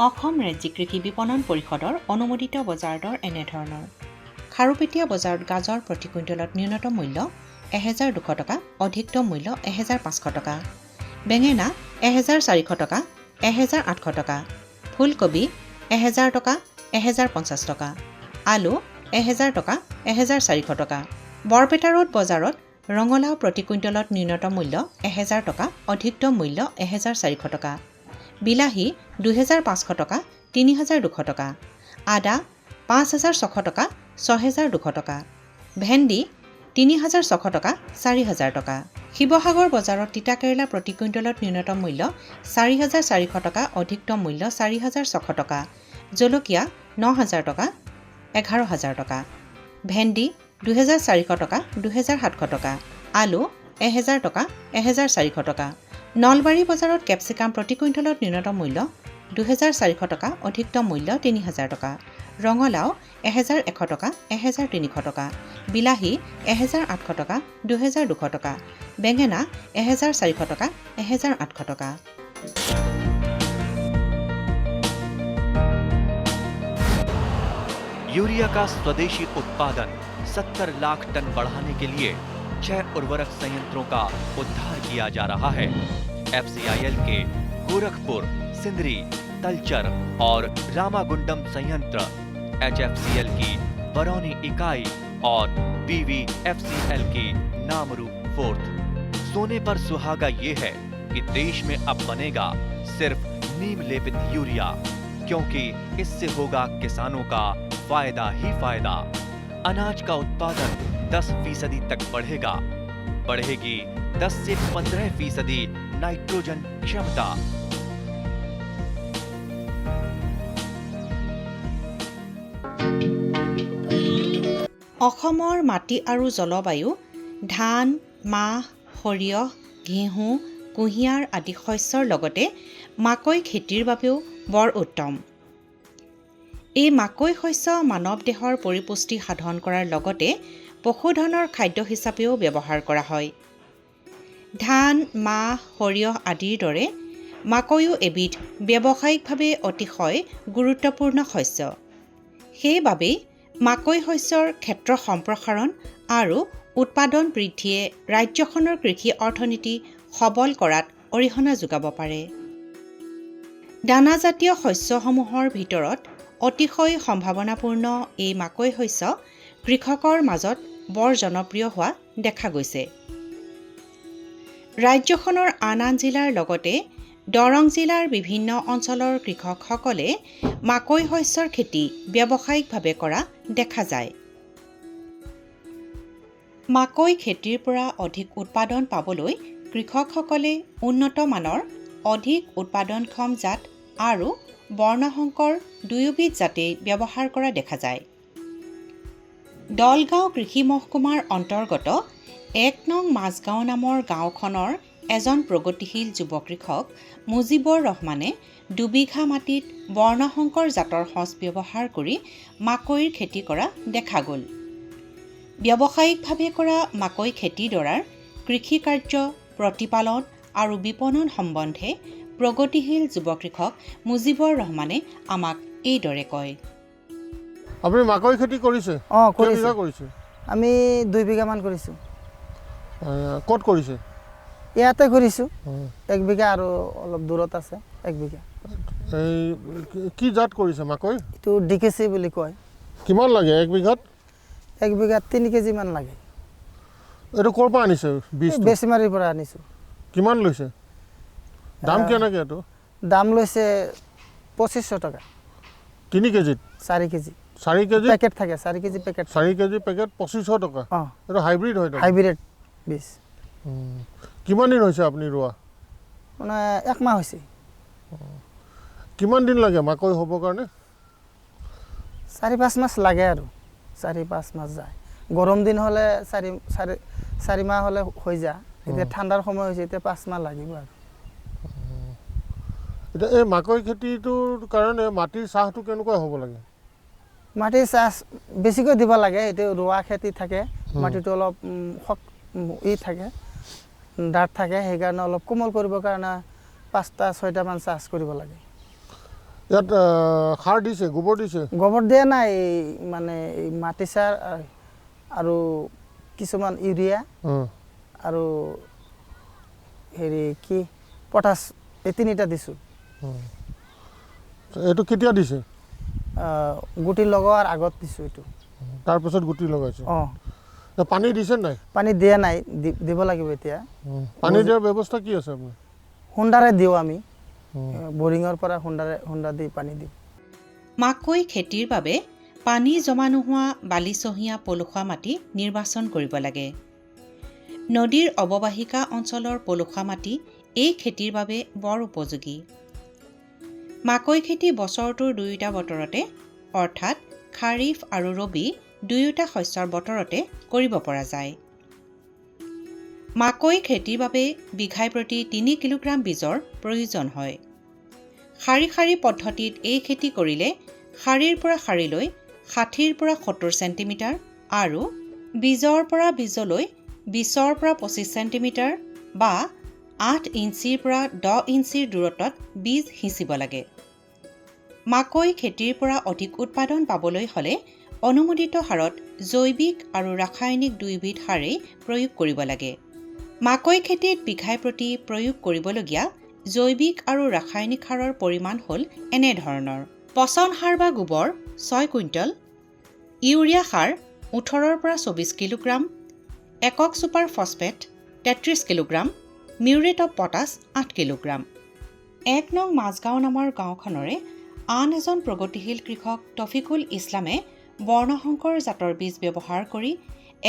অসম ৰাজ্যিক কৃষি বিপণন পৰিষদৰ অনুমোদিত বজাৰ দৰ এনেধৰণৰ খাৰুপেটীয়া বজাৰত গাজৰ প্ৰতি কুইণ্টলত ন্যূনতম মূল্য ১,২০০ টকা, অধিকতম মূল্য ১,৫০০ টকা, বেঙেনা ১,৪০০ টকা, ১,৮০০ টকা, ফুলকবি ১,০০০ টকা, ১,০৫০ টকা, আলু ১,০০০ টকা, ১,৪০০ টকা। বৰপেটা ৰোড বজাৰত ৰঙালাও প্ৰতি কুইণ্টলত ন্যূনতম মূল্য ১,০০০ টকা, অধিকতম মূল্য ১,৪০০ টকা, বিলাহী ২,৫০০ টকা, ৩,২০০ টকা, আদা ৫,৬০০ টকা, ৬,২০০ টকা, ভেন্দি ৩,৬০০ টকা, ৪,০০০ টকা। শিৱসাগৰ বজাৰত তিতাকেৰেলা প্ৰতি কুইণ্টলত ন্যূনতম মূল্য ৪,৪০০ টকা, অধিকতম মূল্য ৪,৬০০ টকা, জলকীয়া ৯,০০০ টকা, ১১,০০০ টকা, ভেন্দি ২,৪০০ টকা, ২,৭০০ টকা, আলু ১,০০০ টকা, ১,৪০০ টকা। নলবাৰী বজাৰত কেপচিকাম প্ৰতি কুইণ্টলত ন্যূনতম মূল্য ২,৪০০ টকা, অধিকতম মূল্য ৩,০০০ টকা, ৰঙালাও ১,১০০ টকা, ১,৩০০ টকা, বিলাহী ১,৮০০ টকা, ২,২০০ টকা, বেঙেনা ১,৪০০ টকা, ১,৮০০ টকা। यूरिया का स्वदेशी उत्पादन 70 लाख टन बढ़ाने के लिए 6 उर्वरक संयंत्रों का उद्धार किया जा रहा है। FCIL के गोरखपुर, सिंदरी, तलचर और रामागुंडम संयंत्र, HFCL की बरौनी इकाई और BVFCL की नामरू फोर्थ। सोने पर सुहागा ये है कि देश में अब बनेगा सिर्फ नीम लेपित यूरिया, क्योंकि इससे होगा किसानों का फायदा ही फायदा। अनाज का उत्पादन 10% तक बढ़ेगा, बढ़ेगी 10 से 15% नाइट्रोजन क्षमता। অসমৰ মাটি আৰু জলবায়ু ধান, মাহ, সৰিয়হ, ঘেঁহু, কুঁহিয়াৰ আদি শস্যৰ লগতে মাকৈ খেতিৰ বাবেও বৰ উত্তম। এই মাকৈ শস্য মানৱ দেহৰ পৰিপুষ্টি সাধন কৰাৰ লগতে পশুধনৰ খাদ্য হিচাপেও ব্যৱহাৰ কৰা হয়। ধান, মাহ, সৰিয়হ আদিৰ দৰে মাকৈও এবিধ ব্যৱসায়িকভাৱে অতিশয় গুৰুত্বপূৰ্ণ শস্য। সেইবাবেই মাকৈ শস্যৰ ক্ষেত্ৰ সম্প্ৰসাৰণ আৰু উৎপাদন বৃদ্ধিয়ে ৰাজ্যখনৰ কৃষি অৰ্থনীতি সবল কৰাত অৰিহণা যোগাব পাৰে। দানাজাতীয় শস্যসমূহৰ ভিতৰত অতিশয় সম্ভাৱনাপূৰ্ণ এই মাকৈ শস্য কৃষকৰ মাজত বৰ জনপ্ৰিয় হোৱা দেখা গৈছে। ৰাজ্যখনৰ আন আন জিলাৰ লগতে দৰং জিলাৰ বিভিন্ন অঞ্চলৰ কৃষকসকলে মাকৈ শস্যৰ খেতি ব্যৱসায়িকভাৱে কৰা দেখা যায়। মাকৈ খেতিৰ পৰা অধিক উৎপাদন পাবলৈ কৃষকসকলে উন্নত মানৰ অধিক উৎপাদনক্ষম জাত আৰু বৰ্ণসংকৰ দুয়োবিধ জাতেই ব্যৱহাৰ কৰা দেখা যায়। দলগাঁও কৃষি মহকুমাৰ অন্তৰ্গত ১ নং মাজগাঁও নামৰ গাঁওখনৰ এজন প্ৰগতিশীল যুৱ কৃষক মুজিবৰ ৰহমানে ২ বিঘা মাটিত বৰ্ণসংকৰ জাতৰ সঁচ ব্যৱহাৰ কৰি মাকৈৰ খেতি কৰা দেখা গ'ল। ব্যৱসায়িকভাৱে কৰা মাকৈ খেতিডৰাৰ কৃষি কাৰ্য, প্ৰতিপালন আৰু বিপণন সম্বন্ধে প্ৰগতিশীল যুৱ কৃষক মুজিবৰ ৰহমানে আমাক এইদৰে কয়। আপুনি মাকৈ খেতি কৰিছে? কৰিছে। আমি ২ বিঘামান কৰিছোঁ। ক'ত কৰিছে? ইয়াতে কৰিছোঁ। 1 বিঘা আৰু অলপ দূৰত আছে 1 বিঘা। এই কি জাত কৰিছে মাকৈ? এইটো DKC বুলি কয়। কিমান লাগে 1 বিঘাত? 1 বিঘাত 3 কেজি মান লাগে। এইটো ক'ৰ পৰা আনিছে বীজটো? বেচিমাৰীৰ পৰা আনিছোঁ। কিমান লৈছে? দাম কেনেকৈ এইটো? দাম লৈছে ২৫০০ টকা। 3 কেজিত? 4 কেজি। 4 কেজি পেকেট থাকে, 4 কেজি পেকেট। 4 কেজি পেকেট ২৫০০ টকা। এইটো হাইব্ৰিড হয়? হাইব্ৰিড বীজ। কিমান দিন হৈছে আপুনি ৰোৱা? মানে 1 মাহ হৈছে। কিমান দিন লাগে মাকৈ হ'বৰ কাৰণে? ৪-৫ মাহ লাগে আৰু ৪-৫ মাহ যায়। গৰম দিন হ'লে 4 মাহ হ'লে হৈ যায়। এতিয়া ঠাণ্ডাৰ সময় হৈছে, এতিয়া 5 মাহ লাগিব আৰু। এতিয়া এই মাকৈ খেতিটোৰ কাৰণে মাটিৰ চাহটো কেনেকুৱা হ'ব লাগে? মাটিৰ চাহ বেছিকৈ দিব লাগে। এইটো ৰোৱা খেতি থাকে, মাটিটো অলপ থাকে, ডাঠ থাকে, সেইকাৰণে অলপ কোমল কৰিবৰ কাৰণে 5টা 6টামান চাহ কৰিব লাগে। ইয়াত সাৰ দিছে, গোবৰ দিছে? গোবৰ দিয়া নাই, মানে এই মাটি সাৰ আৰু কিছুমান ইউৰিয়া আৰু হেৰি কি পটাছ, এই তিনিটা দিছোঁ। এইটো কেতিয়া দিছে? গুটি লগোৱাৰ আগত দিছোঁ এইটো। তাৰপিছত গুটি লগাইছে? অঁ। পানী দিছে নাই? পানী দিয়া নাই, দিব লাগিব এতিয়া। পানী দিয়াৰ ব্যৱস্থা কি আছে আপোনাৰ? হুণ্ডাৰে দিওঁ আমি, বৰিঙৰ পৰা হুণ্ডা দি পানী দিওঁ। মাকৈ খেতিৰ বাবে পানী জমা নোহোৱা বালিচহীয়া পলসুৱা মাটি নিৰ্বাচন কৰিব লাগে। নদীৰ অৱবাহিকা অঞ্চলৰ পলসুৱা মাটি এই খেতিৰ বাবে বৰ উপযোগী। মাকৈ খেতি বছৰটোৰ দুয়োটা বতৰতে, অৰ্থাৎ খাৰিফ আৰু ৰবি দুয়োটা শস্যৰ বতৰতে কৰিব পৰা যায়। মাকৈ খেতিৰ বাবে বিঘাই প্ৰতি ৩ কিলোগ্ৰাম বীজৰ প্ৰয়োজন হয়। শাৰী শাৰী পদ্ধতিত এই খেতি কৰিলে শাৰীৰ পৰা শাৰীলৈ ৬০ৰ পৰা ৭০ চেণ্টিমিটাৰ আৰু বীজৰ পৰা বীজলৈ ২০ৰ পৰা ২৫ চেণ্টিমিটাৰ বা ৮ ইঞ্চিৰ পৰা ১০ ইঞ্চিৰ দূৰত্বত বীজ সিঁচিব লাগে। মাকৈ খেতিৰ পৰা অধিক উৎপাদন পাবলৈ হ'লে অনুমোদিত হাৰত জৈৱিক আৰু ৰাসায়নিক দুয়োবিধ সাৰেই প্ৰয়োগ কৰিব লাগে। মাকৈ খেতিত বিঘাই প্ৰতি প্ৰয়োগ কৰিবলগীয়া জৈৱিক আৰু ৰাসায়নিক সাৰৰ পৰিমাণ হ'ল এনেধৰণৰ: পচন সাৰ বা গোবৰ ৬ কুইণ্টল, ইউৰিয়া সাৰ ১৮ৰ পৰা ২৪ কিলোগ্ৰাম, একক super phosphate ৩৩ kilogram, muriate of potash ৮ kilogram. ১ নং মাজগাঁও নামৰ গাঁওখনৰে আন এজন প্ৰগতিশীল কৃষক তফিকুল ইছলামে বৰ্ণশংকৰ জাতৰ বীজ ব্যৱহাৰ কৰি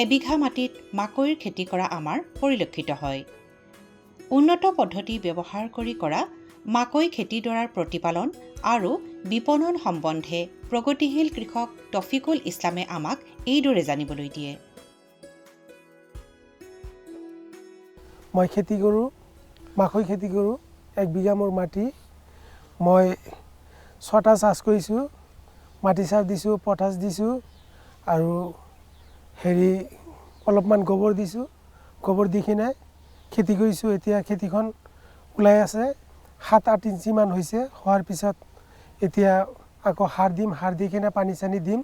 এবিঘা মাটিত মাকৈৰ খেতি কৰা আমাৰ পৰিলক্ষিত হয়। উন্নত পদ্ধতি ব্যৱহাৰ কৰি কৰা মাকৈ খেতিডৰাৰ প্ৰতিপালন আৰু বিপণন সম্বন্ধে প্ৰগতিশীল কৃষক তফিকুল ইছলামে আমাক এইদৰে জানিবলৈ দিয়ে। মই খেতি কৰোঁ, মাকৈ খেতি কৰোঁ। 1 বিঘা মোৰ মাটি, মই 6টা চাষ কৰিছোঁ, মাটি চাহ দিছোঁ, পটাছ দিছোঁ আৰু অলপমান গোবৰ দিছোঁ। গোবৰ দি কিনে খেতি কৰিছোঁ। এতিয়া খেতিখন ওলাই আছে, 7-8 ইঞ্চিমান হৈছে। হোৱাৰ পিছত এতিয়া আকৌ সাৰ দিম, সাৰ দি কিনে পানী চানী দিম,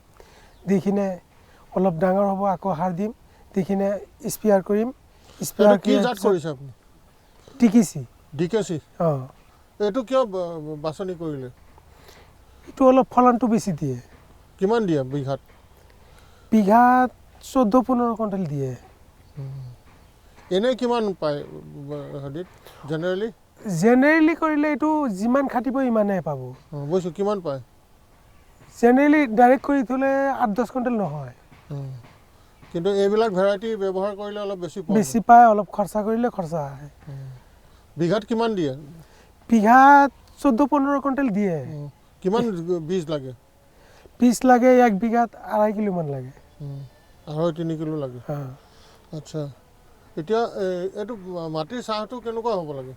দি কিনে অলপ ডাঙৰ হ'ব, আকৌ সাৰ দিম, দি কিনে স্প্ৰেয়াৰ কৰিম। স্প্ৰেয়াৰ কি জাত কৰিছে আপুনি? টিকিছি। ডিকেচি? অঁ। এইটো কিয় বাছনি কৰিলে? এইটো অলপ ফলনটো বেছি দিয়ে। কিমান দিয়ে বিঘাত? বিঘাত 14-15 কুইণ্টেল দিয়ে। এনেই কিমান পায় জেনেৰেলি? জেনেৰেলি কৰিলে এইটো যিমান খাটিব ইমানেই পাব। বুজিছোঁ। কিমান পায়? জেনেৰেলি ডাইৰেক্ট কৰি থ'লে 8-10 কুইণ্টেল নহয়। কিন্তু এইবিলাক ভেৰাইটি ব্যৱহাৰ কৰিলে অলপ বেছি পায়, অলপ খৰচা কৰিলে খৰচা আহে। বিঘাত কিমান দিয়ে? বিঘাত 14-15 কুইণ্টেল দিয়ে। কিমান বীজ লাগে? বীজ লাগে 1 বিঘাত 2.5 কিলোমান লাগে। 2.5-3 কিলো লাগে। আচ্ছা, এতিয়া এইটো মাটিৰ চাহটো কেনেকুৱা হ'ব লাগে?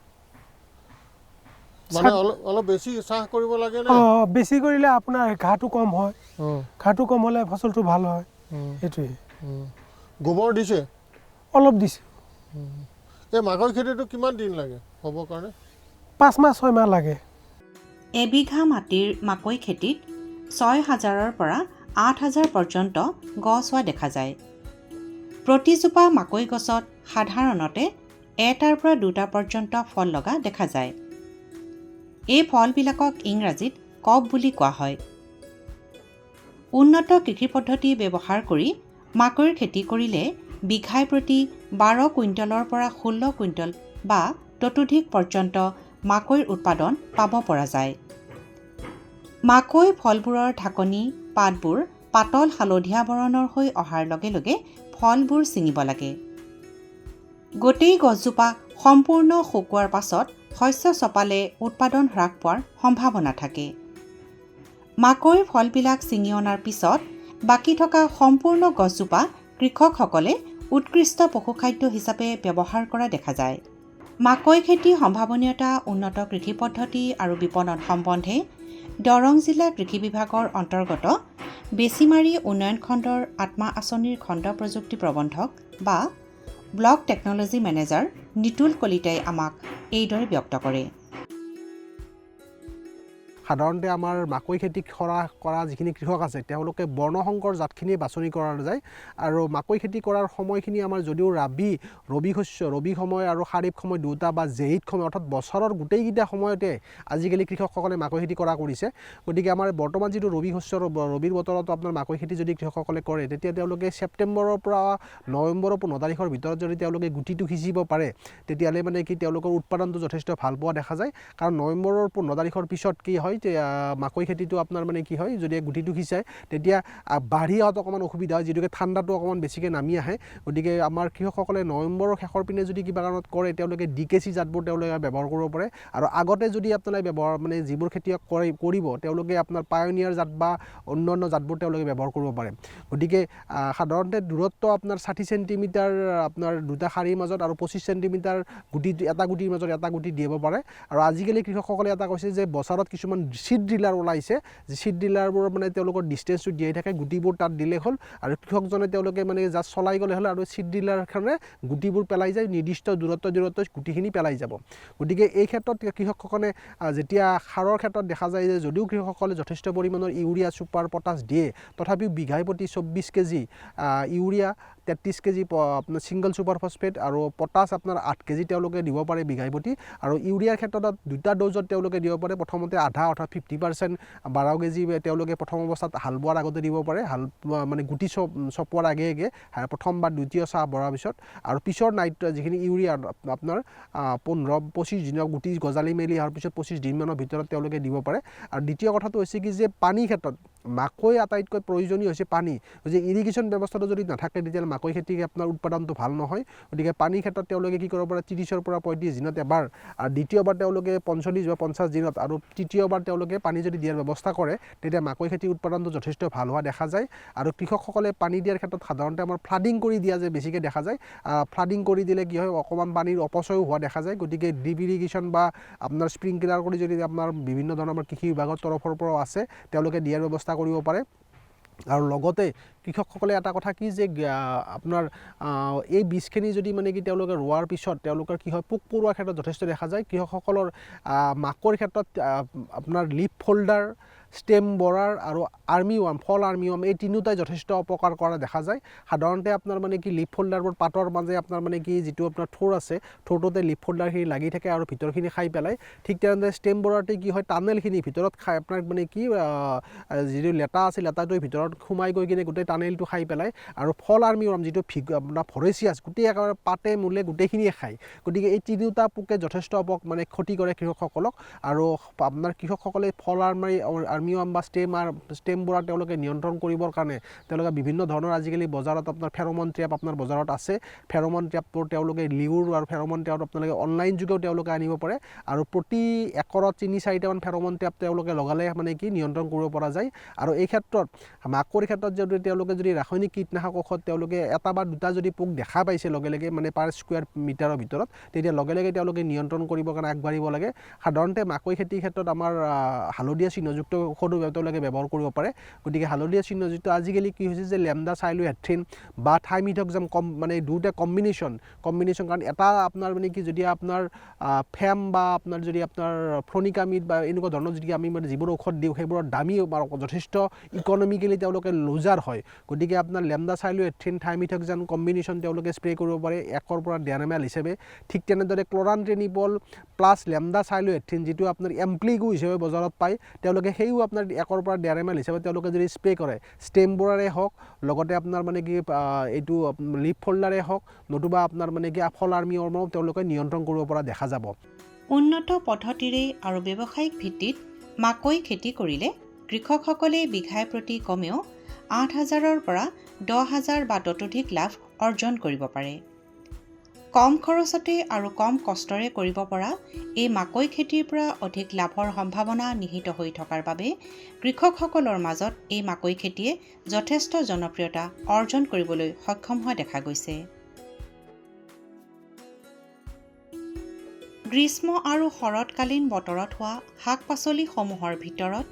মানে অলপ বেছি চাহ কৰিব লাগে নে? অঁ, বেছি কৰিলে আপোনাৰ ঘাঁহটো কম হয়। ঘাঁহটো কম হ'লে ফচলটো ভাল হয়। সেইটোৱে। গোবৰ দিছে? অলপ দিছোঁ। এই মাকৈ খেতিটো কিমান দিন লাগে হ'বৰ কাৰণে? 5 মাহ 6 মাহ লাগে। এবিঘা মাটিৰ মাকৈ খেতিত 6,000ৰ পৰা 8,000 পৰ্যন্ত গছ হোৱা দেখা যায়। প্ৰতিজোপা মাকৈ গছত সাধাৰণতে 1টাৰ পৰা 2টা পৰ্যন্ত ফল লগা দেখা যায়। এই ফলবিলাকক ইংৰাজীত কব বুলি কোৱা হয়। উন্নত কৃষি পদ্ধতি ব্যৱহাৰ কৰি মাকৈৰ খেতি কৰিলে বিঘাই প্ৰতি 12 কুইণ্টেলৰ পৰা 16 কুইণ্টেল বা ততোধিক পৰ্যন্ত মাকৈৰ উৎপাদন পাব পৰা যায়। মাকৈ ফলবোৰৰ ঢাকনি পাতবোৰ পাতল হালধীয়া বৰণৰ হৈ অহাৰ লগে লগে ফলবোৰ ছিঙিব লাগে। গোটেই গছজোপা সম্পূৰ্ণ শুকোৱাৰ পাছত শস্য চপালে উৎপাদন হ্ৰাস পোৱাৰ সম্ভাৱনা থাকে। মাকৈৰ ফলবিলাক ছিঙি অনাৰ পিছত বাকী থকা সম্পূৰ্ণ গছজোপা কৃষকসকলে উৎকৃষ্ট পশুখাদ্য হিচাপে ব্যৱহাৰ কৰা দেখা যায়। মাকৈ খেতিৰ সম্ভাৱনীয়তা, উন্নত কৃষি পদ্ধতি আৰু বিপণন সম্বন্ধে দৰং জিলা কৃষি বিভাগৰ অন্তৰ্গত বেচিমাৰী উন্নয়ন খণ্ডৰ আত্মা আঁচনিৰ খণ্ড প্ৰযুক্তি প্ৰবন্ধক বা ব্লক টেকন'লজি মেনেজাৰ নিতুল কলিতাই আমাক এইদৰে ব্যক্ত কৰে। সাধাৰণতে আমাৰ মাকৈ খেতি কৰা যিখিনি কৃষক আছে তেওঁলোকে বৰ্ণসংকৰ জাতখিনি বাছনি কৰা যায় আৰু মাকৈ খেতি কৰাৰ সময়খিনি আমাৰ যদিও ৰবি সময় আৰু খাৰিফ সময় দুটা বা জেইদ সময় অৰ্থাৎ বছৰৰ গোটেইকেইটা সময়তে আজিকালি কৃষকসকলে মাকৈ খেতি কৰিছে গতিকে আমাৰ বৰ্তমান যিটো ৰবিৰ বতৰত আপোনাৰ মাকৈ খেতি যদি কৃষকসকলে কৰে তেতিয়া তেওঁলোকে ছেপ্টেম্বৰৰ পৰা নৱেম্বৰৰ 15 তাৰিখৰ ভিতৰত যদি তেওঁলোকে গুটিটো সিঁচিব পাৰে তেতিয়াহ'লে মানে কি তেওঁলোকৰ উৎপাদনটো যথেষ্ট ভাল পোৱা দেখা যায় কাৰণ নৱেম্বৰৰ 15 তাৰিখৰ পিছত কি হয় মাকৈ খেতিটো আপোনাৰ মানে কি হয় যদি গুটিটো সিঁচায় তেতিয়া বাঢ়ি অহাত অকণমান অসুবিধা হয় যিটোকে ঠাণ্ডাটো অকণমান বেছিকৈ নামি আহে গতিকে আমাৰ কৃষকসকলে নৱেম্বৰৰ শেষৰ পিনে যদি কিবা কাৰণত কৰে তেওঁলোকে DKC জাতবোৰ তেওঁলোকে ব্যৱহাৰ কৰিব পাৰে আৰু আগতে যদি আপোনালোকে মানে যিবোৰ খেতিয়ক কৰিব তেওঁলোকে আপোনাৰ পায়নিয়াৰ জাত বা অন্যান্য জাতবোৰ তেওঁলোকে ব্যৱহাৰ কৰিব পাৰে গতিকে সাধাৰণতে দূৰত্ব আপোনাৰ 60 চেণ্টিমিটাৰ আপোনাৰ দুটা শাৰীৰ মাজত আৰু 25 চেণ্টিমিটাৰ এটা গুটিৰ মাজত এটা গুটি দিব পাৰে আৰু আজিকালি কৃষকসকলে এটা কৈছে যে বজাৰত কিছুমান চিড ড্ৰিলাৰ ওলাইছে যে চিড ড্ৰিলাৰবোৰ মানে তেওঁলোকৰ ডিষ্টেঞ্চটো দিয়াই থাকে গুটিবোৰ তাত দিলে হ'ল আৰু কৃষকজনে তেওঁলোকে মানে জাষ্ট চলাই গ'লে হ'ল আৰু চিড ড্ৰিলাৰখনে গুটিবোৰ পেলাই যায় নিৰ্দিষ্ট দূৰত্ব গুটিখিনি পেলাই যাব গতিকে এই ক্ষেত্ৰত কৃষকসকলে যেতিয়া সাৰৰ ক্ষেত্ৰত দেখা যায় যে যদিও কৃষকসকলে যথেষ্ট পৰিমাণৰ ইউৰিয়া ছুপাৰ পটাছ দিয়ে তথাপিও বিঘাই প্ৰতি 24 কেজি ইউৰিয়া 33 কেজি আপোনাৰ ছিংগল ছুপাৰ ফছফেট আৰু পটাছ আপোনাৰ 8 কেজি তেওঁলোকে দিব পাৰে বিঘাই প্ৰতি আৰু ইউৰিয়াৰ ক্ষেত্ৰত দুটা ড'জত তেওঁলোকে দিব পাৰে প্ৰথমতে আধা অৰ্থাৎ 50% 12 কেজি তেওঁলোকে প্ৰথম অৱস্থাত হাল বোৱাৰ আগতে দিব পাৰে হাল মানে গুটি চপোৱাৰ আগে প্ৰথম বা দ্বিতীয় চাহ বৰাৰ পিছত আৰু পিছৰ যিখিনি ইউৰিয়া আপোনাৰ 15-25 দিনৰ গুটি গজালি মেলি অহাৰ পিছত 25 দিনমানৰ ভিতৰত তেওঁলোকে দিব পাৰে আৰু দ্বিতীয় কথাটো হৈছে কি যে পানীৰ ক্ষেত্ৰত মাকৈ আটাইতকৈ প্ৰয়োজনীয় হৈছে পানী যে ইৰিগেশ্যন ব্যৱস্থাটো যদি নাথাকে তেতিয়াহ'লে মাকৈ খেতি আপোনাৰ উৎপাদনটো ভাল নহয় গতিকে পানীৰ ক্ষেত্ৰত তেওঁলোকে কি কৰিব পাৰে 30 পৰা 35 দিনত এবাৰ আৰু দ্বিতীয়বাৰ তেওঁলোকে 45 বা 50 দিনত আৰু তৃতীয়বাৰ তেওঁলোকে পানী যদি দিয়াৰ ব্যৱস্থা কৰে তেতিয়া মাকৈ খেতিৰ উৎপাদনটো যথেষ্ট ভাল হোৱা দেখা যায় আৰু কৃষকসকলে পানী দিয়াৰ ক্ষেত্ৰত সাধাৰণতে আমাৰ ফ্লাডিং কৰি দিয়া যে বেছিকৈ দেখা যায় ফ্লাডিং কৰি দিলে কি হয় অকণমান পানীৰ অপচয়ো হোৱা দেখা যায় গতিকে ড্ৰিপ ইৰিগেশ্যন বা আপোনাৰ স্প্ৰিংকলাৰ কৰি যদি আপোনাৰ বিভিন্ন ধৰণৰ আমাৰ কৃষি বিভাগৰ তৰফৰ পৰাও আছে তেওঁলোকে দিয়াৰ ব্যৱস্থা কৰিব পাৰে আৰু লগতে কৃষকসকলে এটা কথা কি যে আপোনাৰ এই বীজখিনি যদি মানে কি তেওঁলোকে ৰোৱাৰ পিছত তেওঁলোকৰ কি হয় পোক পৰুৱাৰ ক্ষেত্ৰত যথেষ্ট দেখা যায় কৃষকসকলৰ মাকৈ ক্ষেত্ৰত আপোনাৰ লিফ ফল্ডাৰ ষ্টেম বৰাৰ আৰু ফল আৰ্মিৱাৰ্ম এই তিনিওটাই যথেষ্ট অপকাৰ কৰা দেখা যায় সাধাৰণতে আপোনাৰ মানে কি লিফ ফল্ডাৰবোৰ পাতৰ মাজে আপোনাৰ মানে কি যিটো আপোনাৰ থোৰ আছে থোৰটোতে লিফ ফল্ডাৰখিনি লাগি থাকে আৰু ভিতৰখিনি খাই পেলাই ঠিক তেনেদৰে ষ্টেম বৰাৰতে কি হয় টানেলখিনি ভিতৰত খাই আপোনাৰ মানে কি যিটো লেটা আছে লেটাটোৰ ভিতৰত সোমাই গৈ কিনে গোটেই টানেলটো খাই পেলাই আৰু ফল আৰ্মিৱাৰ্ম যিটো আপোনাৰ ভৰেচিয়াছ গোটেই একেবাৰে পাতে মূলে গোটেইখিনিয়ে খায় গতিকে এই তিনিওটা পোকে যথেষ্ট মানে ক্ষতি কৰে কৃষকসকলক আৰু আপোনাৰ কৃষকসকলে ফল আৰ্মিৱাৰ্ম বা ষ্টেম বৰা তেওঁলোকে নিয়ন্ত্ৰণ কৰিবৰ কাৰণে তেওঁলোকে বিভিন্ন ধৰণৰ আজিকালি বজাৰত আপোনাৰ ফেৰমন ট্ৰেপ আপোনাৰ বজাৰত আছে ফেৰমন ট্ৰেপবোৰ তেওঁলোকে লিউৰ আৰু ফেৰমন ট্ৰেপ আপোনালোকে অনলাইন যোগেও তেওঁলোকে আনিব পাৰে আৰু প্ৰতি একৰত 3-4টামান ফেৰমন ট্ৰেপ তেওঁলোকে লগালে মানে কি নিয়ন্ত্ৰণ কৰিব পৰা যায় আৰু এই ক্ষেত্ৰত মাকৈৰ ক্ষেত্ৰত যদি তেওঁলোকে যদি ৰাসায়নিক কীটনাশক ঔষধ তেওঁলোকে এটা বা দুটা যদি পোক দেখা পাইছে লগে মানে পাৰ স্কুৱেৰ মিটাৰৰ ভিতৰত তেতিয়া লগে তেওঁলোকে নিয়ন্ত্ৰণ কৰিবৰ কাৰণে আগবাঢ়িব লাগে সাধাৰণতে মাকৈ খেতিৰ ক্ষেত্ৰত আমাৰ হালধীয়া চিহ্নযুক্ত ঔষধো তেওঁলোকে ব্যৱহাৰ কৰিব পাৰে গতিকে হালধীয়া চিহ্নযুক্ত আজিকালি কি হৈছে যে লেমডা চাইলোহেথ্ৰিন বা থাইমিথক্সাম মানে দুটা কম্বিনেশ্যন কাৰণ এটা আপোনাৰ মানে কি যদি আপোনাৰ ফেম বা আপোনাৰ যদি আপোনাৰ ফ্ৰনিকামিড বা এনেকুৱা ধৰণৰ যদি আমি মানে যিবোৰ ঔষধ দিওঁ সেইবোৰৰ দামী যথেষ্ট ইকনমিকেলি তেওঁলোকে লুজাৰ হয় গতিকে আপোনাৰ লেমডা চাইলোহেথ্ৰিন থাইমিথক্সাম কম্বিনেশ্যন তেওঁলোকে স্প্ৰে কৰিব পাৰে 1 পৰা 1.5 ml হিচাপে ঠিক তেনেদৰে ক্লৰানট্ৰেনিবল প্লাছ লেমডা চাইলোহেথ্ৰিন যিটো আপোনাৰ এম্প্লিগো হিচাপে বজাৰত পায় তেওঁলোকে সেইও আপোনাৰ 1 পৰা 1.5 ml হিচাপে তেওঁলোকে যদি স্প্ৰে কৰে ষ্টেম বৰাৰে হওক লগতে আপোনাৰ মানে কি এইটো লিফ ফল্ডাৰে হওক নতুবা আপোনাৰ মানে কি ফল আৰ্মিৱাৰ্মও তেওঁলোকে নিয়ন্ত্ৰণ কৰিব পৰা দেখা যাব উন্নত পদ্ধতিৰে আৰু ব্যৱসায়িক ভিত্তিত মাকৈ খেতি কৰিলে কৃষকসকলে বিঘাই প্ৰতি কমেও 8,000 পৰা 10,000 বা ততোধিক লাভ অৰ্জন কৰিব পাৰে কম খৰচতে আৰু কম কষ্টৰে কৰিব পৰা এই মাকৈ খেতিৰ পৰা অধিক লাভৰ সম্ভাৱনা নিহিত হৈ থকাৰ বাবে কৃষকসকলৰ মাজত এই মাকৈ খেতিয়ে যথেষ্ট জনপ্ৰিয়তা অৰ্জন কৰিবলৈ সক্ষম হোৱা দেখা গৈছে গ্ৰীষ্ম আৰু শৰৎকালীন বতৰত হোৱা শাক-পাচলিসমূহৰ ভিতৰত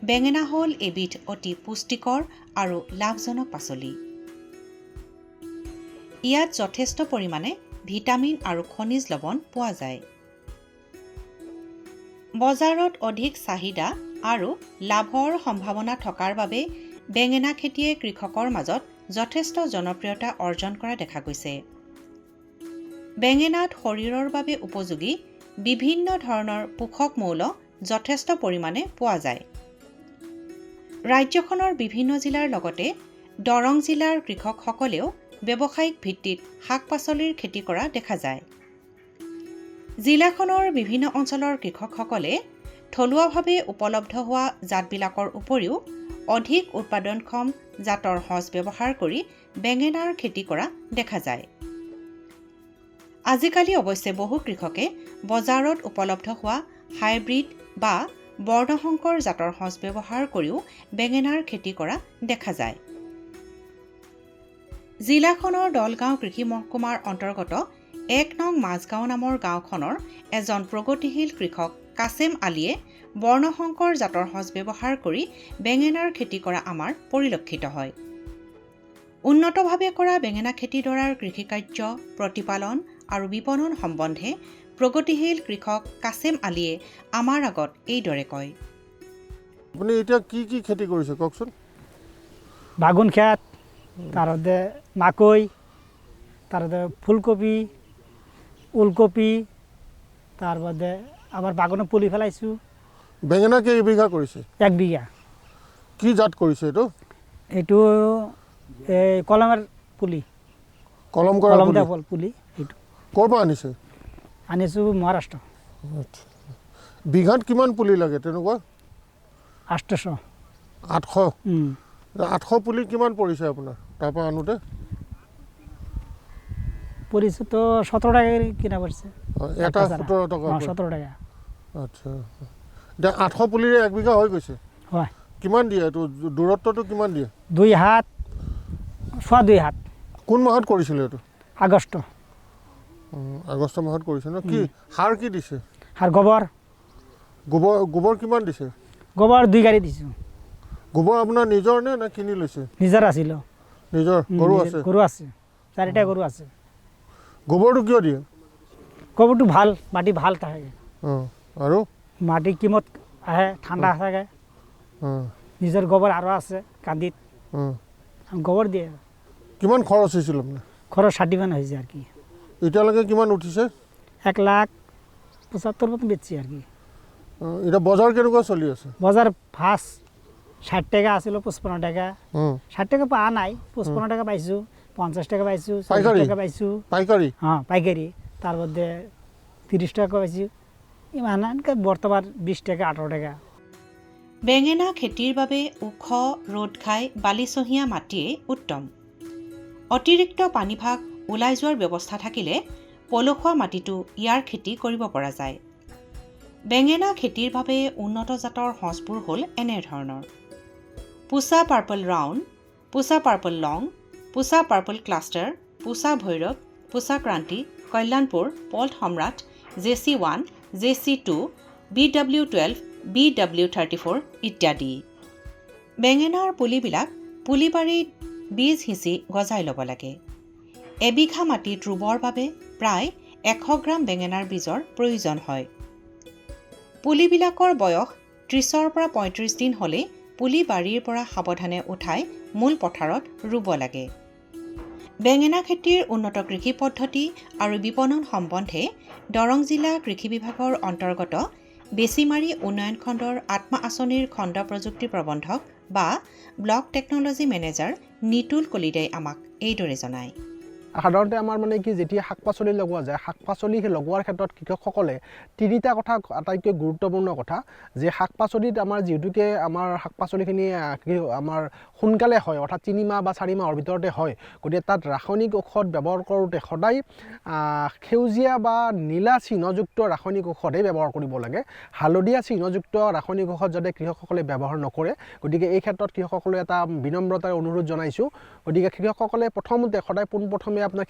বেঙেনা হ'ল এবিধ অতি পুষ্টিকৰ আৰু লাভজনক পাচলি ইয়াত যথেষ্ট পৰিমাণে ভিটামিন আৰু খনিজ লৱণ পোৱা যায় বজাৰত অধিক চাহিদা আৰু লাভৰ সম্ভাৱনা থকাৰ বাবে বেঙেনা খেতিয়ে কৃষকৰ মাজত যথেষ্ট জনপ্ৰিয়তা অৰ্জন কৰা দেখা গৈছে। বেঙেনাত শৰীৰৰ বাবে উপযোগী বিভিন্ন ধৰণৰ পোষক মৌল যথেষ্ট পৰিমাণে পোৱা যায়। ৰাজ্যখনৰ বিভিন্ন জিলাৰ লগতে দৰং জিলাৰ কৃষকসকলেও ব্যৱসায়িক ভিত্তিত শাক-পাচলিৰ খেতি কৰা দেখা যায়। জিলাখনৰ বিভিন্ন অঞ্চলৰ কৃষকসকলে থলুৱাভাৱে উপলব্ধ হোৱা জাতবিলাকৰ উপৰিও অধিক উৎপাদনক্ষম জাতৰ সঁচ ব্যৱহাৰ কৰি বেঙেনাৰ খেতি কৰা দেখা যায়। আজিকালি অৱশ্যে বহু কৃষকে বজাৰত উপলব্ধ হোৱা হাইব্ৰিড বা বৰ্ণসংকৰ জাতৰ সঁচ ব্যৱহাৰ কৰিও বেঙেনাৰ খেতি কৰা দেখা যায়। জিলাখনৰ দলগাঁও কৃষি মহকুমাৰ অন্তৰ্গত ১ নং মাজগাঁও নামৰ গাঁওখনৰ এজন প্ৰগতিশীল কৃষক কাছেম আলীয়ে বৰ্ণসংকৰ জাতৰ সঁচ ব্যৱহাৰ কৰি বেঙেনাৰ খেতি কৰা আমাৰ পৰিলক্ষিত হয়। উন্নতভাৱে কৰা বেঙেনা খেতিডৰাৰ কৃষিকাৰ্য, প্ৰতিপালন আৰু বিপণন সম্বন্ধে প্ৰগতিশীল কৃষক কাছেম আলীয়ে আমাৰ আগত এইদৰে কয়। আপুনি এতিয়া কি কি খেতি কৰিছে কওকচোন? বাগুন খেত, তাৰতে মাকৈ, তাৰতে ফুলকবি, ওলকবি, তাৰ বাদে আবাৰ বাগানে পুলি ফেলাইছোঁ। বেঙেনা কেইবিঘা কৰিছে? 1 বিঘা। কি জাত কৰিছে এইটো? এইটো এই কলমৰ পুলি, কলম কৰা কলম পুলি? দিয়া পুলি। এইটো ক'ৰ পৰা আনিছে? আনিছোঁ মহাৰাষ্ট্ৰ। বিঘাত কিমান পুলি লাগে তেনেকুৱা? 800। 800? 800 পুলি কিমান পৰিছে আপোনাৰ তাৰ পৰা আনোতে? পৰিছে তো 17 টাকা কিনা পৰিছে। এটা 17 টকা? 17 টাকা। আচ্ছা, এতিয়া 800 পুলিৰে 1 বিঘা হৈ গৈছে? হয়। কিমান দিয়ে এইটো? দূৰত্বটো কিমান দিয়ে? 2 হাত, 2 হাত। কোন মাহত কৰিছিলে এইটো? আগষ্ট। আগষ্ট মাহত কৰিছে ন? কি সাৰ কি দিছে? সাৰ গোবৰ। গোবৰ কিমান দিছে? গোবৰ 2 গাড়ী দিছোঁ। গোবৰ আপোনাৰ নিজৰ নে কিনি লৈছে? নিজৰ আছিল। নিজৰ গৰু আছে? গৰু আছে, 4টা গৰু আছে। গোবৰটো কিয় দিয়ে? গোবৰটো ভাল, মাটি ভাল থাকে। আৰু মাটি কিমত আহে, ঠাণ্ডা থাকে। নিজৰ গোবৰ আৰু আছে কান্দিত, গোবৰ দিয়ে। কিমান খৰচ হৈছিল আপোনাৰ? খৰচ 60 মান হৈছে আর কি। এতিয়ালৈকে কিমান উঠিছে? 1,75,000 মতো বেচছি আর কি। এটা বজাৰ কেনেকুৱা চলি আছে? বজাৰ ফাৰ্ষ্ট 60 টাকা আছিল, 55 টাকা। 60 টাকা পাওয়া নাই, 55 টাকা পাইছোঁ, 50 টাকা পাইছোঁ, 40 টাকা পাইছোঁ। পাইকারি? হ্যাঁ পাইকারি। তার মধ্যে 30 টাকা পাইছোঁ। ইমান বর্তমান 20 টাকা 18 টাকা। বেঙেনা খেতিৰ বাবে ওখ ৰ'দ ঘাই বালিচহীয়া মাটিয়ে উত্তম। অতিৰিক্ত পানীভাগ ওলাই যোৱাৰ ব্যৱস্থা থাকিলে পলসুৱা মাটিটো ইয়াৰ খেতি কৰিব পৰা যায়। বেঙেনা খেতিৰ বাবে উন্নত জাতৰ সঁচবোৰ হ'ল এনেধৰণৰ: পুছা পাৰ্পল ৰাউণ্ড, পুছা পাৰ্পল লং, পুছা পাৰ্পল ক্লাষ্টাৰ, পুছা ভৈৰৱ, পুছা ক্ৰান্তি, কল্যাণপুৰ, পল্ট সম্ৰাট, JC1, JC2, BW12, BW34 ইত্যাদি। বেঙেনাৰ পুলিবিলাক পুলিবাৰীত বীজ সিঁচি গজাই ল'ব লাগে। এবিঘা মাটিত ৰুবৰ বাবে প্ৰায় 100 গ্ৰাম বেঙেনাৰ বীজৰ প্ৰয়োজন হয়। পুলিবিলাকৰ বয়স 30ৰ পৰা 35 দিন হ'লে পুলি বাৰীৰ পৰা সাৱধানে উঠাই মূল পথাৰত ৰুব লাগে। বেঙেনা খেতিৰ উন্নত কৃষি পদ্ধতি আৰু বিপণন সম্বন্ধে দৰং জিলা কৃষি বিভাগৰ অন্তৰ্গত বেচিমাৰী উন্নয়ন খণ্ডৰ আত্মা আঁচনিৰ খণ্ড প্ৰযুক্তি প্ৰবন্ধক বা ব্লক টেকনলজি মেনেজাৰ নিতুল কলিতাই আমাক এইদৰে জনায়। সাধাৰণতে আমাৰ মানে কি যেতিয়া শাক পাচলি লগোৱা যায়, শাক পাচলি লগোৱাৰ ক্ষেত্ৰত কৃষকসকলে 3টা কথা আটাইতকৈ গুৰুত্বপূৰ্ণ কথা, যে শাক পাচলিত আমাৰ যিহেতুকে আমাৰ শাক পাচলিখিনি আমাৰ সোনকালে হয়, অৰ্থাৎ 3 মাহ বা 4 মাহৰ ভিতৰতে হয়, গতিকে তাত ৰাসায়নিক ঔষধ ব্যৱহাৰ কৰোঁতে সদায় সেউজীয়া বা নীলা চিহ্নযুক্ত ৰাসায়নিক ঔষধেই ব্যৱহাৰ কৰিব লাগে। হালধীয়া চিহ্নযুক্ত ৰাসায়নিক ঔষধ যাতে কৃষকসকলে ব্যৱহাৰ নকৰে, গতিকে এই ক্ষেত্ৰত কৃষকসকলে এটা বিনম্ৰতাৰ অনুৰোধ জনাইছোঁ। গতিকে কৃষকসকলে প্ৰথমতে সদায় পোনপ্ৰথমে প্ৰথমে আপোনাৰ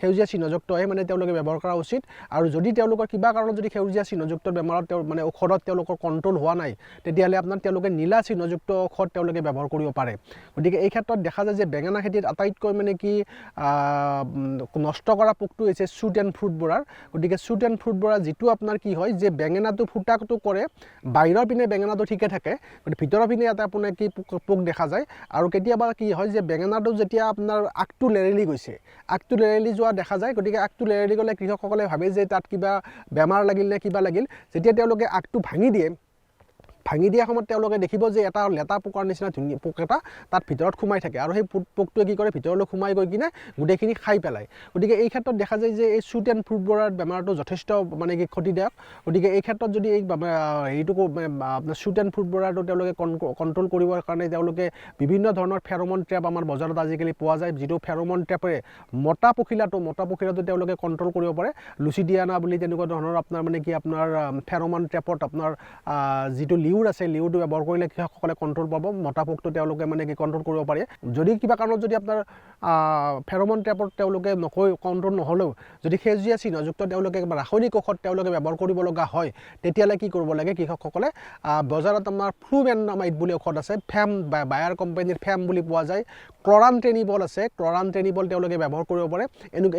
সেউজীয়া চিহ্নযুক্তহে মানে তেওঁলোকে ব্যৱহাৰ কৰা উচিত। আৰু যদি তেওঁলোকৰ কিবা কাৰণত যদি সেউজীয়া চিহ্নযুক্ত বেমাৰত মানে ঔষধত তেওঁলোকৰ কণ্ট্ৰল হোৱা নাই, তেতিয়াহ'লে তেওঁলোকে নীলা চিহ্নযুক্ত ঔষধ তেওঁলোকে ব্যৱহাৰ কৰিব পাৰে। গতিকে এই ক্ষেত্ৰত দেখা যায় যে বেঙেনা খেতিত আটাইতকৈ মানে কি নষ্ট কৰা পোকটো হৈছে শ্বুট এণ্ড ফ্ৰুট বৰাৰ। গতিকে শ্বুট এণ্ড ফ্ৰুট বৰা যিটো আপোনাৰ কি হয় যে বেঙেনাটো ফুটাটো কৰে, বাহিৰৰ পিনে বেঙেনাটো ঠিকে থাকে, গতিকে ভিতৰৰ পিনে এটা আপোনাৰ কি পোক দেখা যায়। আৰু কেতিয়াবা কি হয় যে বেঙেনাটো যেতিয়া আপোনাৰ আগটো লেৰেলি গৈছে, আগটো লেৰেলি যোৱা দেখা যায়। গতিকে আগটো লেৰেলি গ'লে কৃষকসকলে ভাবে যে তাত কিবা বেমাৰ লাগিল নে কিবা লাগিল। যেতিয়া তেওঁলোকে আগটো ভাঙি দিয়া সময়ত তেওঁলোকে দেখিব যে এটা লেটা পোকাৰ নিচিনা ধুনীয়া পোক এটা তাত ভিতৰত সোমাই থাকে, আৰু সেই পোকটোৱে কি কৰে ভিতৰলৈ সোমাই গৈ কিনে গোটেইখিনি খাই পেলায়। গতিকে এই ক্ষেত্ৰত দেখা যায় যে এই শ্বুট এণ্ড ফ্ৰুট বৰাৰ বেমাৰটো যথেষ্ট মানে কি ক্ষতিদায়ক। গতিকে এই ক্ষেত্ৰত যদি এই হেৰিটো আপোনাৰ শ্বুট এণ্ড ফ্ৰুট বৰাটো তেওঁলোকে কণ্ট্ৰল কৰিবৰ কাৰণে তেওঁলোকে বিভিন্ন ধৰণৰ ফেৰমন ট্ৰেপ আমাৰ বজাৰত আজিকালি পোৱা যায়, যিটো ফেৰমন ট্ৰেপেৰে মতা পখিলাটো তেওঁলোকে কণ্ট্ৰল কৰিব পাৰে। লুচিডিয়ানা বুলি তেনেকুৱা ধৰণৰ আপোনাৰ মানে কি আপোনাৰ ফেৰমন ট্ৰেপত আপোনাৰ যিটো লিউৰ আছে, লিউৰটো ব্যৱহাৰ কৰিলে কৃষকসকলে কণ্ট্ৰল পাব, মতা পোকটো তেওঁলোকে মানে কি কণ্ট্ৰল কৰিব পাৰে। যদি কিবা কাৰণত যদি আপোনাৰ ফেৰমন ট্ৰেপত তেওঁলোকে কণ্ট্ৰল নহ'লেও যদি সেউজীয়া চিহ্নযুক্ত তেওঁলোকে ৰাসায়নিক ঔষধ তেওঁলোকে ব্যৱহাৰ কৰিব লগা হয়, তেতিয়াহ'লে কি কৰিব লাগে কৃষকসকলে বজাৰত আমাৰ ফ্লুবেণ্ডামাইড বুলি ঔষধ আছে, ফেম বায়াৰ কোম্পানীৰ ফেম বুলি পোৱা যায়, ক্লৰানট্ৰেনিবল আছে, ক্লৰানট্ৰেনিবল তেওঁলোকে ব্যৱহাৰ কৰিব পাৰে।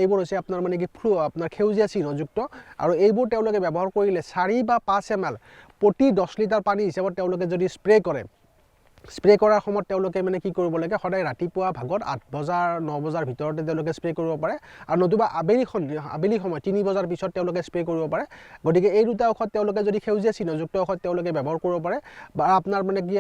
এইবোৰ হৈছে আপোনাৰ মানে কি আপোনাৰ সেউজীয়া চিহ্নযুক্ত, আৰু এইবোৰ তেওঁলোকে ব্যৱহাৰ কৰিলে 4 বা 5 ml প্ৰতি 10 লিটাৰ পানী হিচাপত তেওঁলোকে যদি স্প্ৰে কৰাৰ সময়ত তেওঁলোকে মানে কি কৰিব লাগে, সদায় ৰাতিপুৱা ভাগত 8 বজাৰ 9 বজাৰ ভিতৰতে তেওঁলোকে স্প্ৰে কৰিব পাৰে, আৰু নতুবা আবেলি সময় 3 বজাৰ পিছত তেওঁলোকে স্প্ৰে কৰিব পাৰে। গতিকে এই দুটা ঔষধ তেওঁলোকে যদি সেউজীয়া চিহ্নযুক্ত ঔষধ তেওঁলোকে ব্যৱহাৰ কৰিব পাৰে, বা আপোনাৰ মানে কি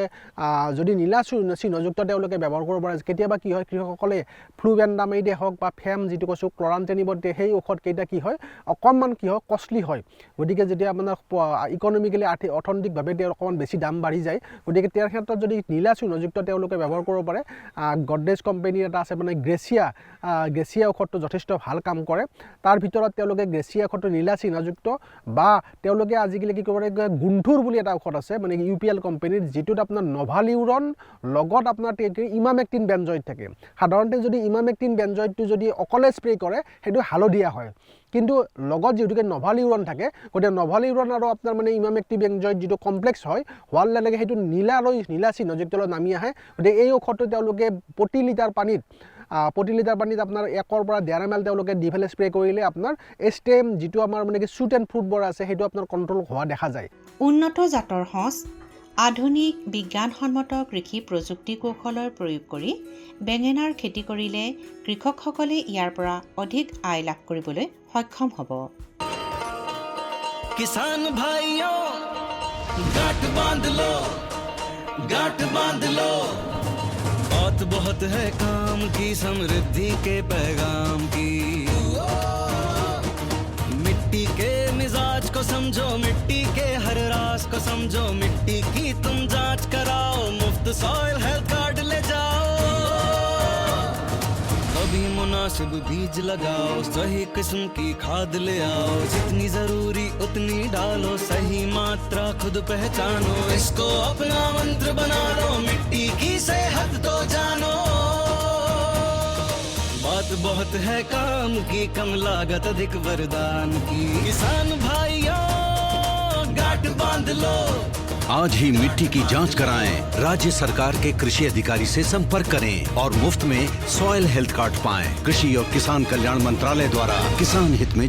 যদি নীলা চিহ্নযুক্ত তেওঁলোকে ব্যৱহাৰ কৰিব পাৰে। কেতিয়াবা কি হয় কৃষকসকলে ফ্লুবেণ্ডামাইডে হওক বা ফেম যিটো কৈছোঁ ক্লৰানট্ৰেনিবল, সেই ঔষধকেইটা কি হয় অকণমান কি হয় কষ্টলি হয়। গতিকে যেতিয়া আপোনাৰ ইকনমিকেলি অৰ্থনৈতিকভাৱে অকণমান বেছি দাম বাঢ়ি যায়, গতিকে তেওঁৰ ক্ষেত্ৰত যদি নীলা চিহ্নযুক্ত তেওঁলোকে ব্যৱহাৰ কৰিব পাৰে। গডৰেজ কোম্পানীৰ এটা আছে মানে গ্ৰেচিয়া ঔষধটো যথেষ্ট ভাল কাম কৰে। তাৰ ভিতৰত তেওঁলোকে গ্ৰেচিয়া ঔষধটো নীলা চিহ্নযুক্ত, বা তেওঁলোকে আজিকালি কি কৰিব পাৰে গুণ্ঠুৰ বুলি এটা ঔষধ আছে মানে UPL কোম্পানীৰ, যিটোত আপোনাৰ নভালিউৰন লগত আপোনাৰ ইমামেক্টিন বেনজয়েড থাকে। সাধাৰণতে যদি ইমামেক্টিন বেনজয়েডটো যদি অকলে স্প্ৰে কৰে সেইটো হালধীয়া হয়, কিন্তু লগত যিহেতুকে নভালিউৰন থাকে, গতিকে নভালিউৰন আৰু আপোনাৰ মানে ইমামেক্টিন বেনজয়েড যিটো কমপ্লেক্স হোৱাৰ লগে লগে সেইটো নীলা চিহ্নযুক্তলৈ নামি আহে। গতিকে এই ঔষধটো তেওঁলোকে প্ৰতি লিটাৰ পানীত আপোনাৰ 1 পৰা 1.5 ml তেওঁলোকে দি পেলাই স্প্ৰে কৰিলে আপোনাৰ STM যিটো আমাৰ মানে কি শ্বুট এণ্ড ফ্ৰুট বৰা আছে সেইটো আপোনাৰ কণ্ট্ৰল হোৱা দেখা যায়। উন্নত জাতৰ সঁচ, আধুনিক বিজ্ঞানসন্মত কৃষি প্ৰযুক্তি কৌশলৰ প্ৰয়োগ কৰি বেঙেনাৰ খেতি কৰিলে কৃষকসকলে ইয়াৰ পৰা অধিক আয় লাভ কৰিবলৈ সক্ষম হ'ব। किसान भाइयों गांठ बांध लो बहुत है काम की, समृद्धि के पैगाम की। मिट्टी के मिजाज को समझो, मिट्टी के हर राज को समझो, मिट्टी की तुम जांच कराओ, मुफ्त सॉइल हेल्थ कार्ड ले जाओ। कभी मुनासिब बीज लगाओ, सही किस्म की खाद ले आओ, जितनी जरूरी उतनी डालो, सही मात्रा खुद पहचानो, इसको अपना मंत्र बना लो, मिट्टी की सेहत तो जानो। बात बहुत है काम की, कम लागत अधिक वरदान की। किसान भाइयों गांठ बांध लो, आज ही मिट्टी की जांच कराएं, राज्य सरकार के कृषि अधिकारी से संपर्क करें और मुफ्त में सॉइल हेल्थ कार्ड पाएं। कृषि और किसान कल्याण मंत्रालय द्वारा किसान हित में